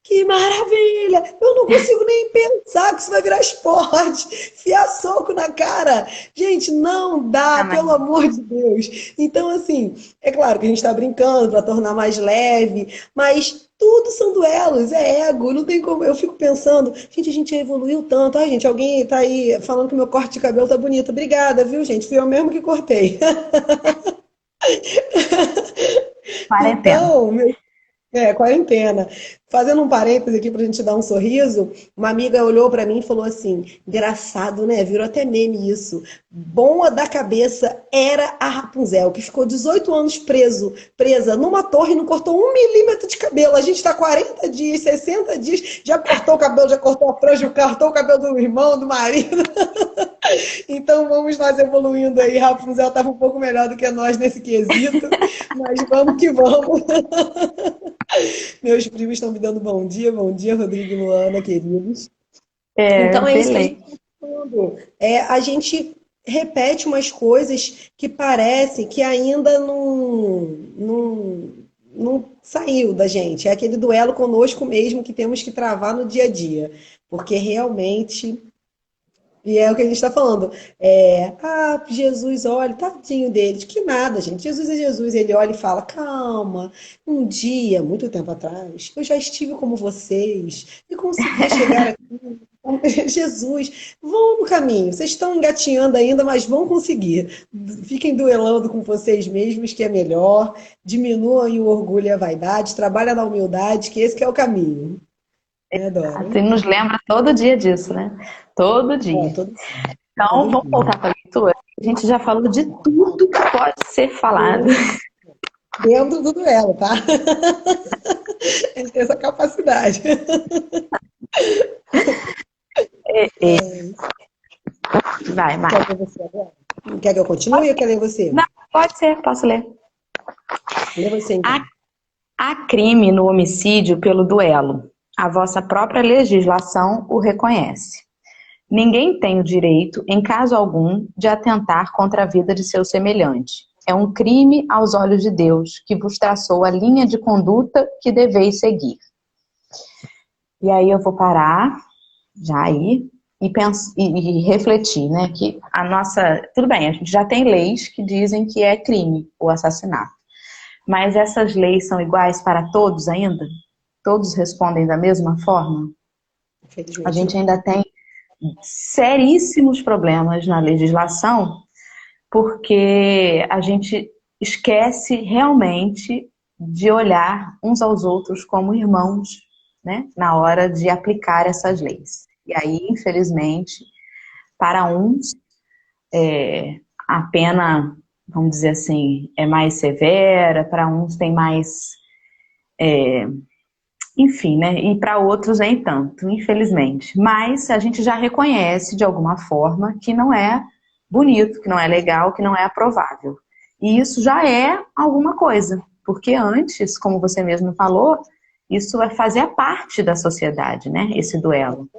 Que maravilha! Eu não consigo nem pensar que isso vai virar esporte. Fiar soco na cara. Gente, não dá, pelo amor de Deus. Então, assim, é claro que a gente está brincando para tornar mais leve, mas tudo são duelos, é ego, não tem como. Eu fico pensando, gente, a gente evoluiu tanto. Ai, gente, alguém tá aí falando que meu corte de cabelo tá bonito. Obrigada, viu, gente? Fui eu mesmo que cortei. Quarentena. Então, quarentena. Fazendo um parêntese aqui pra gente dar um sorriso, uma amiga olhou pra mim e falou assim, engraçado, né? Virou até meme isso. Boa da cabeça era a Rapunzel, que ficou 18 anos presa numa torre e não cortou 1 milímetro de cabelo. A gente tá 40 dias, 60 dias, já cortou o cabelo, já cortou a franja, cortou o cabelo do irmão, do marido. Então vamos nós evoluindo aí. Rapunzel estava um pouco melhor do que nós nesse quesito, mas vamos que vamos. Meus primos estão me dando bom dia, Rodrigo e Luana, queridos. É, Então é isso que a gente beleza. está falando. A gente repete umas coisas que parecem que ainda não saiu da gente. É aquele duelo conosco mesmo que temos que travar no dia a dia. Porque realmente. E é o que a gente está falando. Jesus, olha, tadinho deles. Que nada, gente. Jesus é Jesus. Ele olha e fala: calma, um dia, muito tempo atrás, eu já estive como vocês e consegui chegar aqui. Jesus, vão no caminho. Vocês estão engatinhando ainda, mas vão conseguir. Fiquem duelando com vocês mesmos, que é melhor. Diminuam aí o orgulho e a vaidade. Trabalha na humildade, que esse que é o caminho. Eu adoro. Assim, nos lembra todo dia disso, né? Todo É, dia. todo, Então, todos os vamos voltar para a leitura. A gente já falou de tudo que pode ser falado. dias. Dentro do duelo, tá? Ele tem essa capacidade. Vai, Quer Mari. ler você agora? Quer que eu continue ou quer ler você? Não, pode ser, posso ler. Lê você então. Há, há crime no homicídio pelo duelo. A vossa própria legislação o reconhece. Ninguém tem o direito, em caso algum, de atentar contra a vida de seu semelhante. É um crime aos olhos de Deus, que vos traçou a linha de conduta que deveis seguir. E aí eu vou parar, já aí, e refletir, né? Que a nossa. Tudo bem, a gente já tem leis que dizem que é crime o assassinato. Mas essas leis são iguais para todos ainda? Todos respondem da mesma forma? A Infelizmente gente não. ainda tem seríssimos problemas na legislação, porque a gente esquece realmente de olhar uns aos outros como irmãos, né, na hora de aplicar essas leis. E aí, infelizmente, para uns, a pena, vamos dizer assim, é mais severa, para uns tem mais, enfim, né? E para outros nem tanto, infelizmente. Mas a gente já reconhece de alguma forma que não é bonito, que não é legal, que não é aprovável. E isso já é alguma coisa, porque antes, como você mesmo falou, isso fazia parte da sociedade, né? Esse duelo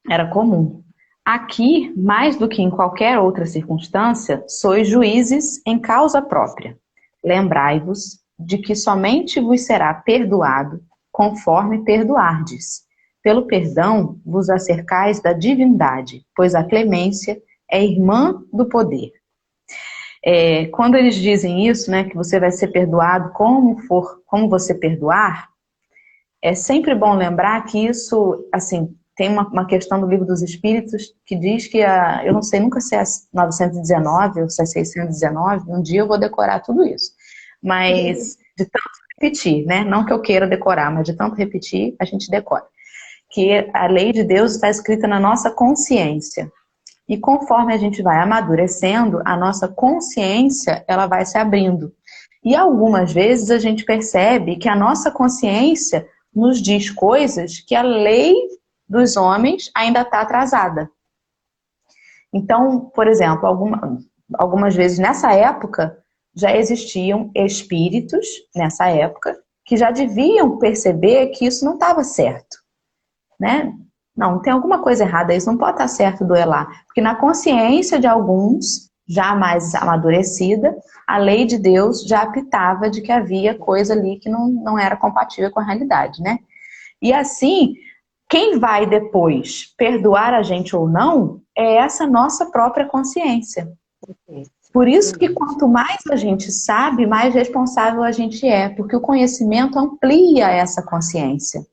era comum. Aqui, mais do que em qualquer outra circunstância, sois juízes em causa própria. Lembrai-vos de que somente vos será perdoado conforme perdoardes. Pelo perdão vos acercais da divindade, pois a clemência é irmã do poder. Quando eles dizem isso, né, que você vai ser perdoado como você perdoar, é sempre bom lembrar que isso, assim, tem uma questão do Livro dos Espíritos que diz que, eu não sei nunca se é 919 ou se é 619, um dia eu vou decorar tudo isso. Mas de tanto repetir, né? Não que eu queira decorar, mas de tanto repetir, a gente decora. Que a lei de Deus está escrita na nossa consciência. E conforme a gente vai amadurecendo, a nossa consciência, ela vai se abrindo. E algumas vezes a gente percebe que a nossa consciência nos diz coisas que a lei dos homens ainda está atrasada. Então, por exemplo, algumas vezes nessa época já existiam espíritos, nessa época, que já deviam perceber que isso não estava certo, né? Não, tem alguma coisa errada, isso não pode estar certo duelar. Porque na consciência de alguns, já mais amadurecida, a lei de Deus já apitava de que havia coisa ali que não era compatível com a realidade, né? E assim, quem vai depois perdoar a gente ou não, é essa nossa própria consciência. Por isso que quanto mais a gente sabe, mais responsável a gente é, porque o conhecimento amplia essa consciência.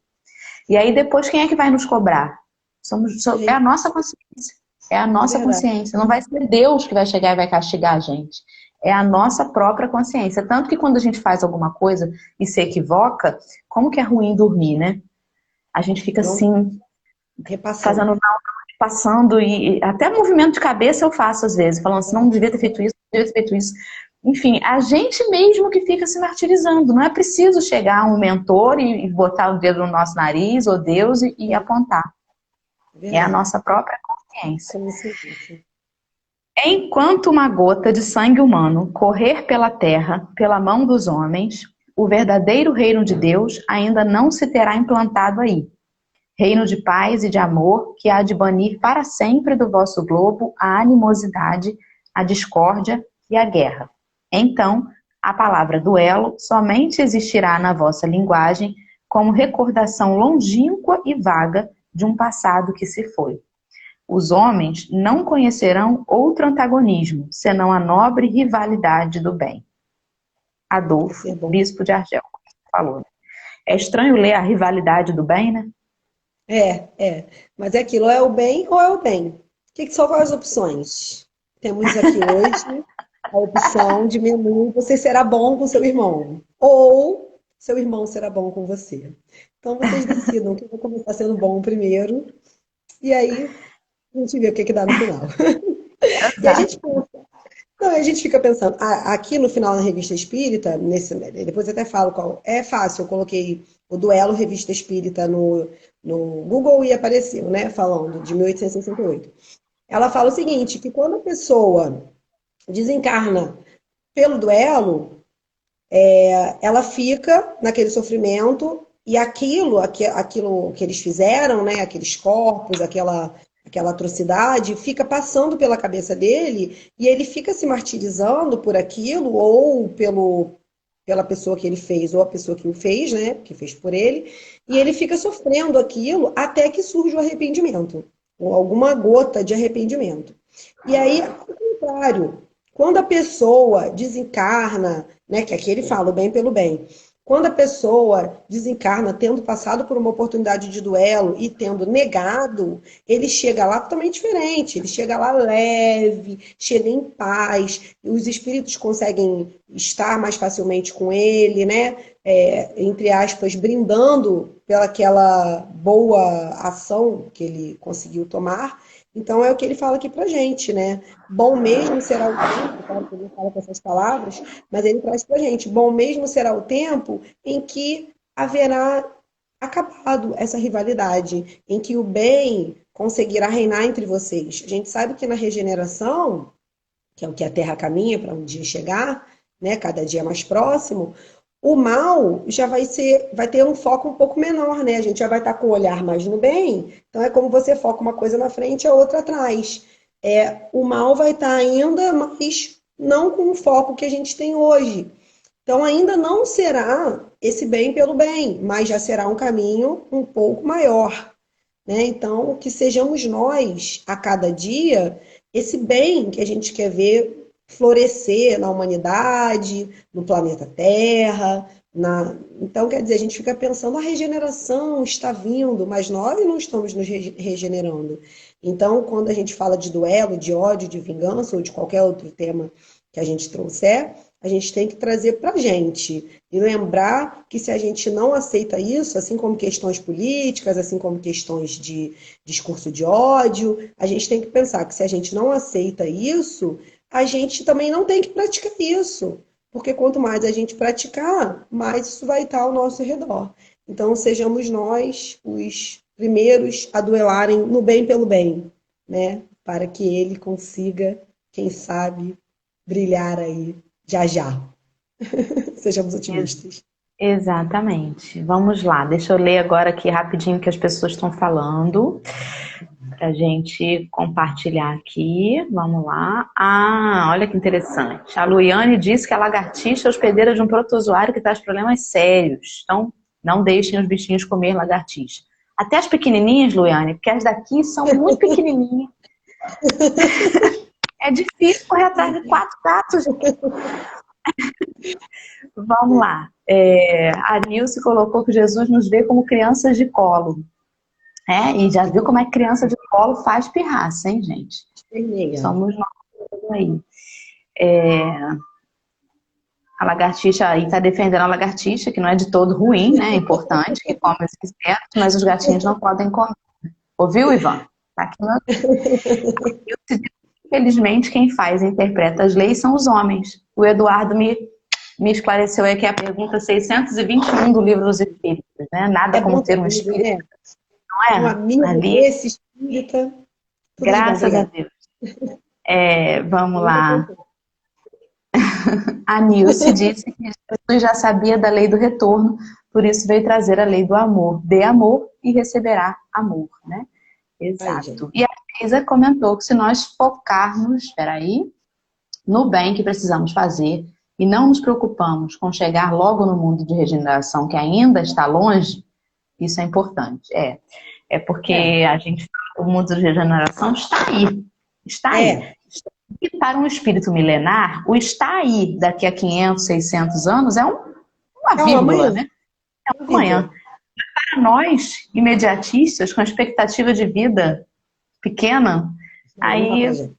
E aí depois quem é que vai nos cobrar? É a nossa consciência. É a nossa consciência. Não vai ser Deus que vai chegar e vai castigar a gente. É a nossa própria consciência. Tanto que quando a gente faz alguma coisa e se equivoca, como que é ruim dormir, né? A gente fica assim, repassando. passando, e até movimento de cabeça eu faço às vezes, falando assim, não devia ter feito isso, não devia ter feito isso. Enfim, a gente mesmo que fica se martirizando. Não é preciso chegar um mentor e botar o dedo no nosso nariz, ou Deus, e apontar. É a nossa própria consciência. Enquanto uma gota de sangue humano correr pela terra, pela mão dos homens, o verdadeiro reino de Deus ainda não se terá implantado aí. Reino de paz e de amor que há de banir para sempre do vosso globo a animosidade, a discórdia e a guerra. Então, a palavra duelo somente existirá na vossa linguagem como recordação longínqua e vaga de um passado que se foi. Os homens não conhecerão outro antagonismo, senão a nobre rivalidade do bem. Adolfo, bispo de Argel, falou. É estranho ler a rivalidade do bem, né? Mas é aquilo, é o bem ou é o bem? O que são as opções? Temos aqui hoje a opção de menu, você será bom com seu irmão. Ou seu irmão será bom com você. Então vocês decidam que eu vou começar sendo bom primeiro. E aí a gente vê o que dá no final. E a gente pensa, não, a gente fica pensando, aqui no final na Revista Espírita, depois eu até falo qual, é fácil, eu coloquei o duelo Revista Espírita no Google e apareceu, né, falando de 1868. Ela fala o seguinte, que quando a pessoa desencarna pelo duelo, ela fica naquele sofrimento e aquilo que eles fizeram, né, aqueles corpos, aquela atrocidade, fica passando pela cabeça dele e ele fica se martirizando por aquilo ou pela pessoa que ele fez ou a pessoa que o fez, né, que fez por ele, e ele fica sofrendo aquilo até que surge o arrependimento, ou alguma gota de arrependimento. E aí, ao contrário, quando a pessoa desencarna, né, que aqui ele fala o bem pelo bem, quando a pessoa desencarna tendo passado por uma oportunidade de duelo e tendo negado, ele chega lá totalmente diferente, ele chega lá leve, chega em paz, os espíritos conseguem estar mais facilmente com ele, né? Entre aspas, brindando pelaquela boa ação que ele conseguiu tomar. Então é o que ele fala aqui pra gente, né? Bom mesmo será o tempo, claro que ele fala com essas palavras, mas ele traz pra gente, bom mesmo será o tempo em que haverá acabado essa rivalidade, em que o bem conseguirá reinar entre vocês. A gente sabe que na regeneração, que é o que a Terra caminha para um dia chegar, né, cada dia mais próximo, o mal já vai ter um foco um pouco menor, né? A gente já vai estar com o olhar mais no bem, então é como você foca uma coisa na frente e a outra atrás. O mal vai estar ainda, mas não com o foco que a gente tem hoje. Então ainda não será esse bem pelo bem, mas já será um caminho um pouco maior, né? Então, que sejamos nós, a cada dia, esse bem que a gente quer ver florescer na humanidade, no planeta Terra. Então, quer dizer, a gente fica pensando, a regeneração está vindo, mas nós não estamos nos regenerando. Então, quando a gente fala de duelo, de ódio, de vingança, ou de qualquer outro tema que a gente trouxer, a gente tem que trazer para a gente e lembrar que se a gente não aceita isso, assim como questões políticas, assim como questões de discurso de ódio, a gente tem que pensar que se a gente não aceita isso, a gente também não tem que praticar isso, porque quanto mais a gente praticar, mais isso vai estar ao nosso redor. Então, sejamos nós os primeiros a duelarem no bem pelo bem, né? Para que ele consiga, quem sabe, brilhar aí já já. Sejamos otimistas. Exatamente. Vamos lá, deixa eu ler agora aqui rapidinho o que as pessoas estão falando, para a gente compartilhar aqui. Vamos lá. Olha que interessante. A Luiane disse que a lagartixa é hospedeira de um protozoário que traz problemas sérios. Então, não deixem os bichinhos comer lagartixa. Até as pequenininhas, Luiane, porque as daqui são muito pequenininhas. É difícil correr atrás de 4 gatos. Vamos lá. A Nilce colocou que Jesus nos vê como crianças de colo. E já viu como é que criança de colo faz pirraça, hein, gente? Somos nós aí. A lagartixa aí está defendendo a lagartixa, que não é de todo ruim, né? É importante, que come os insetos, mas os gatinhos não podem comer. Ouviu, Ivan? Tá aqui no... Infelizmente, quem faz e interpreta as leis são os homens. O Eduardo me esclareceu aí que é a pergunta 621 do Livro dos Espíritos, né? Nada como ter um espírito. Não é? Um amigo desse espírita. Graças a Deus. Vamos lá. A Nilce disse que Jesus já sabia da lei do retorno, por isso veio trazer a lei do amor. Dê amor e receberá amor, né? Aí, gente. Exato. E a Isa comentou que se nós focarmos, no bem que precisamos fazer e não nos preocupamos com chegar logo no mundo de regeneração que ainda está longe, isso é importante. É porque o mundo de regeneração está aí. Está aí. E para um espírito milenar, o está aí daqui a 500, 600 anos é uma vírgula, né? É um amanhã. Para nós, imediatistas, com expectativa de vida pequena, aí...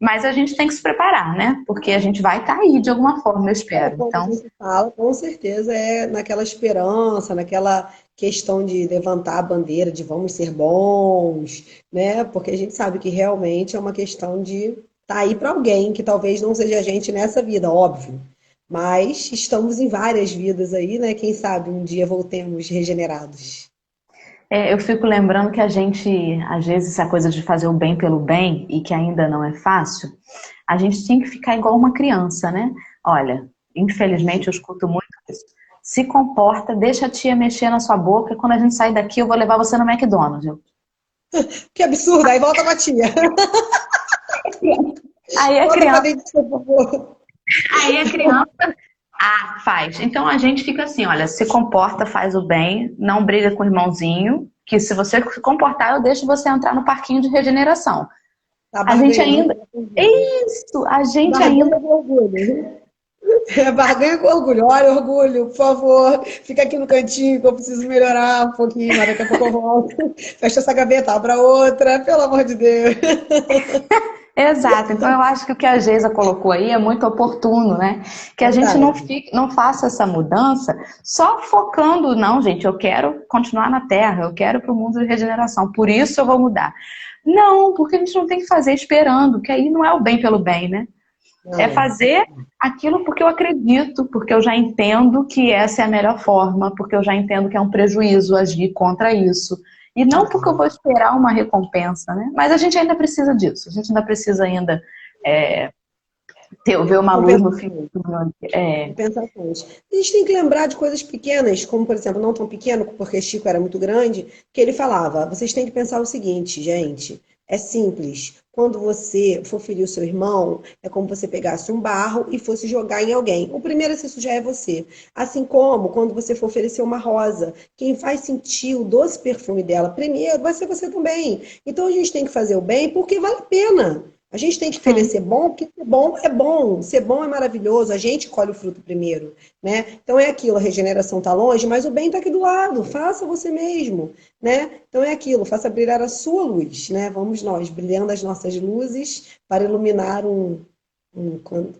Mas a gente tem que se preparar, né? Porque a gente vai estar aí de alguma forma, eu espero. Quando Então, a gente fala, com certeza é naquela esperança, naquela questão de levantar a bandeira de vamos ser bons, né? Porque a gente sabe que realmente é uma questão de estar aí para alguém que talvez não seja a gente nessa vida, óbvio. Mas estamos em várias vidas aí, né? Quem sabe um dia voltemos regenerados. eu fico lembrando que a gente, às vezes, essa coisa de fazer o bem pelo bem e que ainda não é fácil, a gente tem que ficar igual uma criança, né? Olha, infelizmente eu escuto muito isso. Se comporta, deixa a tia mexer na sua boca e quando a gente sair daqui eu vou levar você no McDonald's. Que absurdo! Aí volta com a tia. Aí a Volta pra criança, dentista, por favor. aí a criança, faz. Então a gente fica assim, olha, se comporta, faz o bem, não briga com o irmãozinho, que se você se comportar, eu deixo você entrar no parquinho de regeneração. Tá A gente barganhando. ainda... Isso! A gente ainda... Barganha com orgulho. Barganha com orgulho. Olha, orgulho, por favor, fica aqui no cantinho que eu preciso melhorar um pouquinho, mas daqui a pouco eu volto. Fecha essa gaveta, abra outra, pelo amor de Deus. Exato, então eu acho que o que a Geisa colocou aí é muito oportuno, né? Que a gente não faça essa mudança só focando, não, gente, eu quero continuar na Terra, eu quero para o mundo de regeneração, por isso eu vou mudar. Não, porque a gente não tem que fazer esperando, que aí não é o bem pelo bem, né? É fazer aquilo porque eu acredito, porque eu já entendo que essa é a melhor forma, porque eu já entendo que é um prejuízo agir contra isso. E não porque eu vou esperar uma recompensa, né? Mas a gente ainda precisa disso. A gente ainda precisa ver uma luz no fim do túnel. Compensações. A gente tem que lembrar de coisas pequenas, como, por exemplo, não tão pequeno, porque Chico era muito grande, que ele falava, vocês têm que pensar o seguinte, gente, é simples. Quando você for ferir o seu irmão, é como você pegasse um barro e fosse jogar em alguém. O primeiro a se sujar é você. Assim como quando você for oferecer uma rosa, quem faz sentir o doce perfume dela primeiro vai ser você também. Então a gente tem que fazer o bem porque vale a pena. A gente tem que querer ser bom, porque ser bom é bom, ser bom é maravilhoso, a gente colhe o fruto primeiro, né? Então é aquilo, a regeneração está longe, mas o bem está aqui do lado, faça você mesmo, né? Então é aquilo, faça brilhar a sua luz, né? Vamos nós, brilhando as nossas luzes para iluminar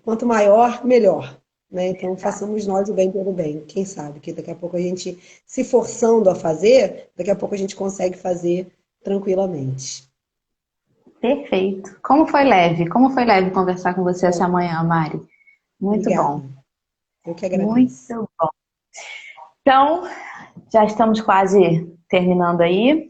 quanto maior, melhor, né? Então façamos nós o bem pelo bem, quem sabe, que daqui a pouco a gente, se forçando a fazer, daqui a pouco a gente consegue fazer tranquilamente. Perfeito. Como foi leve? Como foi leve conversar com você essa manhã, Mari? Muito Obrigada. bom. Eu que agradeço. Muito bom. Então, já estamos quase terminando aí.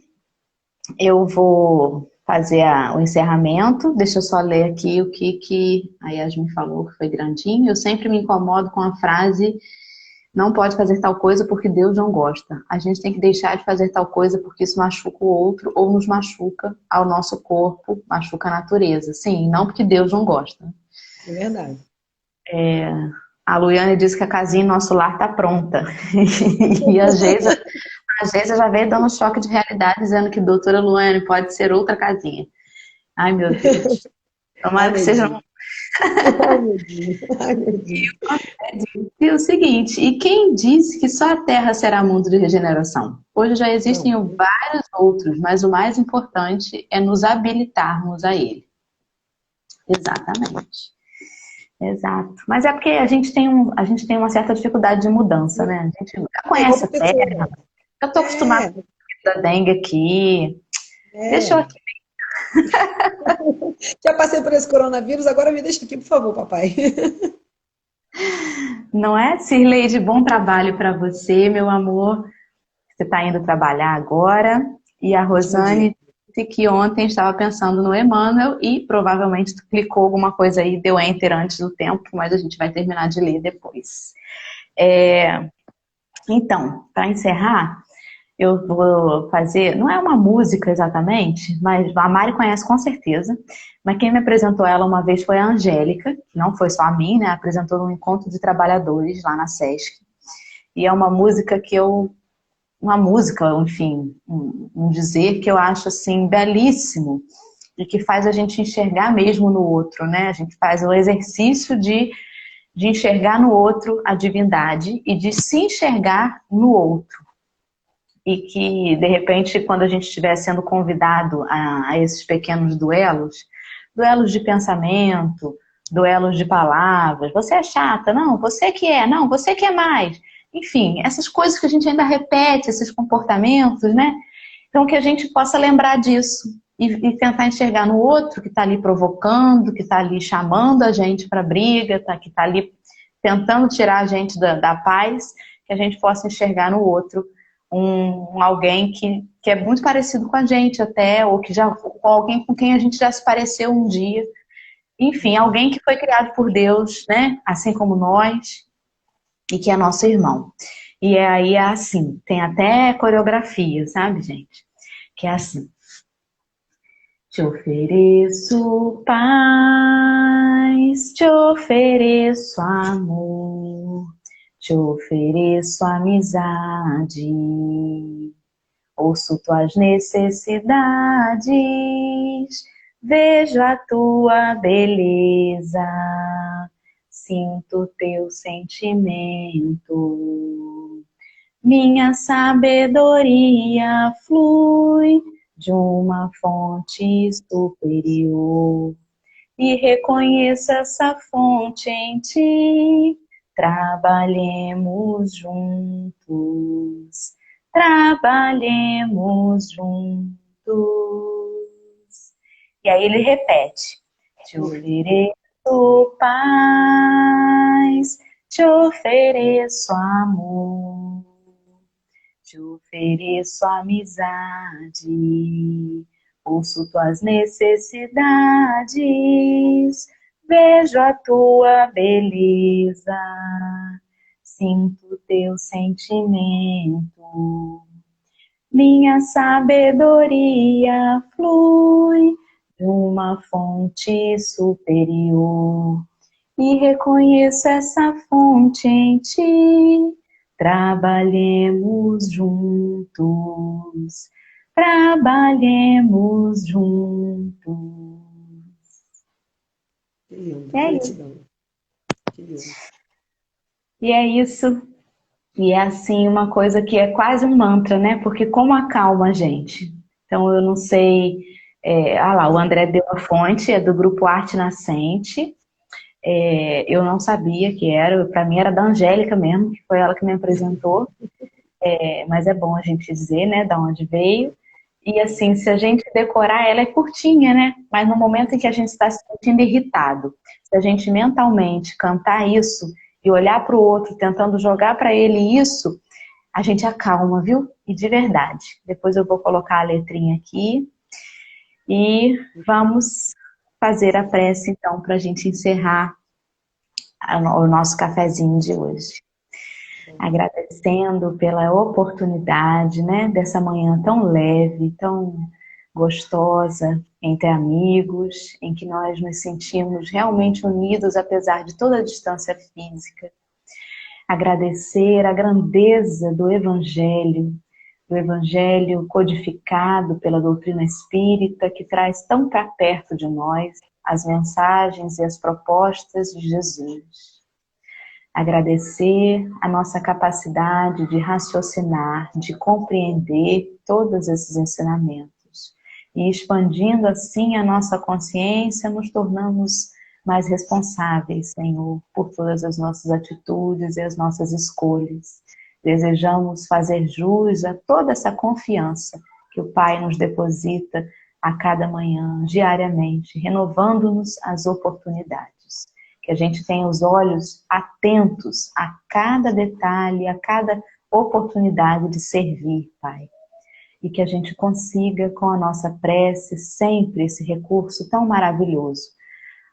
Eu vou fazer o encerramento. Deixa eu só ler aqui o que a Yasmin falou, que foi grandinho. Eu sempre me incomodo com a frase: não pode fazer tal coisa porque Deus não gosta. A gente tem que deixar de fazer tal coisa porque isso machuca o outro ou nos machuca ao nosso corpo, machuca a natureza. Sim, não porque Deus não gosta. É verdade. A Luiane disse que a casinha em nosso lar está pronta. E às vezes já veio dando um choque de realidade, dizendo que doutora Luiane pode ser outra casinha. Ai, meu Deus. Tomara que seja um... Ai, meu Deus. Ai, meu Deus. E o seguinte, e quem disse que só a Terra será mundo de regeneração? Hoje já existem vários outros, mas o mais importante é nos habilitarmos a ele. Exatamente. Exato. Mas é porque a gente tem uma certa dificuldade de mudança, né? A gente já conhece a Terra. Eu estou acostumada com a dengue aqui. Deixa eu aqui. Já passei por esse coronavírus, agora me deixa aqui, por favor, papai. Não é, Cirleide? Bom trabalho para você, meu amor. Você está indo trabalhar agora. E a Rosane disse que ontem estava pensando no Emmanuel e provavelmente tu clicou alguma coisa aí, deu enter antes do tempo, mas a gente vai terminar de ler depois. Então, para encerrar, eu vou fazer, não é uma música exatamente, mas a Mari conhece com certeza, mas quem me apresentou ela uma vez foi a Angélica, que não foi só a mim, né? Apresentou num encontro de trabalhadores lá na Sesc. E é uma música enfim, um dizer que eu acho assim belíssimo e que faz a gente enxergar mesmo no outro, né? A gente faz o exercício de enxergar no outro a divindade e de se enxergar no outro. E que, de repente, quando a gente estiver sendo convidado a esses pequenos duelos de pensamento, duelos de palavras, você é chata, não, você que é, não, você que é mais. Enfim, essas coisas que a gente ainda repete, esses comportamentos, né? Então, que a gente possa lembrar disso e tentar enxergar no outro que está ali provocando, que está ali chamando a gente para briga, que está ali tentando tirar a gente da paz, que a gente possa enxergar no outro alguém que é muito parecido com a gente até, ou alguém com quem a gente já se pareceu um dia. Enfim, alguém que foi criado por Deus, né? Assim como nós, e que é nosso irmão. E aí é assim, tem até coreografia, sabe, gente? Que é assim. Te ofereço paz, te ofereço amor, te ofereço amizade. Ouço tuas necessidades, vejo a tua beleza, sinto teu sentimento. Minha sabedoria flui de uma fonte superior e reconheço essa fonte em ti. Trabalhemos juntos. Trabalhemos juntos. E aí ele repete: te ofereço paz, te ofereço amor, te ofereço amizade, ouço tuas necessidades, vejo a tua beleza, sinto teu sentimento. Minha sabedoria flui de uma fonte superior e reconheço essa fonte em ti. Trabalhemos juntos, trabalhemos juntos. Que lindo, É isso. gratidão. Que lindo. E é isso. E é assim uma coisa que é quase um mantra, né? Porque como acalma a gente. Então eu não sei. Lá, o André deu a fonte, é do grupo Arte Nascente. Eu não sabia que era, para mim era da Angélica mesmo, que foi ela que me apresentou. Mas é bom a gente dizer, né, da onde veio. E assim, se a gente decorar, ela é curtinha, né? Mas no momento em que a gente está se sentindo irritado, se a gente mentalmente cantar isso e olhar para o outro, tentando jogar para ele isso, a gente acalma, viu? E de verdade. Depois eu vou colocar a letrinha aqui e vamos fazer a prece, então, para a gente encerrar o nosso cafezinho de hoje. Agradecendo pela oportunidade, né, dessa manhã tão leve, tão gostosa entre amigos, em que nós nos sentimos realmente unidos apesar de toda a distância física. Agradecer a grandeza do Evangelho codificado pela doutrina espírita, que traz tão para perto de nós as mensagens e as propostas de Jesus. Agradecer a nossa capacidade de raciocinar, de compreender todos esses ensinamentos. E expandindo assim a nossa consciência, nos tornamos mais responsáveis, Senhor, por todas as nossas atitudes e as nossas escolhas. Desejamos fazer jus a toda essa confiança que o Pai nos deposita a cada manhã, diariamente, renovando-nos as oportunidades. Que a gente tenha os olhos atentos a cada detalhe, a cada oportunidade de servir, Pai. e que a gente consiga, com a nossa prece, sempre esse recurso tão maravilhoso,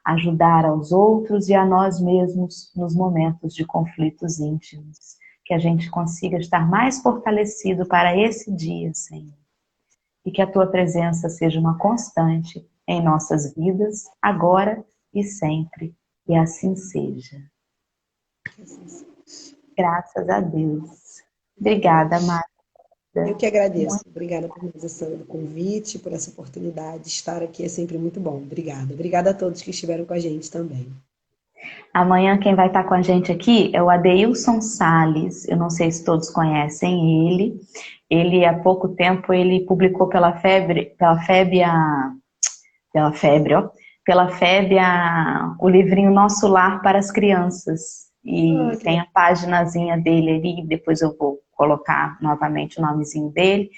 ajudar aos outros e a nós mesmos nos momentos de conflitos íntimos. Que a gente consiga estar mais fortalecido para esse dia, Senhor. E que a Tua presença seja uma constante em nossas vidas, agora e sempre. E assim seja. Graças a Deus. Obrigada, Marta. Eu que agradeço. Obrigada por mais esse convite, por essa oportunidade de estar aqui. É sempre muito bom. Obrigada. Obrigada a todos que estiveram com a gente também. Amanhã quem vai estar com a gente aqui é o Adeilson Sales. Eu não sei se todos conhecem ele. Ele, há pouco tempo, ele publicou pela FEB, o livrinho Nosso Lar para as Crianças. E tem a paginazinha dele ali, depois eu vou colocar novamente o nomezinho dele.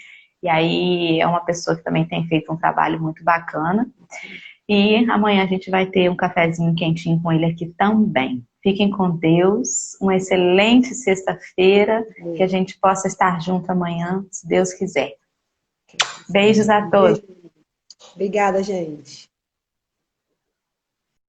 E aí é uma pessoa que também tem feito um trabalho muito bacana. E amanhã a gente vai ter um cafezinho quentinho com ele aqui também. Fiquem com Deus, uma excelente sexta-feira, que a gente possa estar junto amanhã, se Deus quiser. Beijos a todos. Obrigada, gente.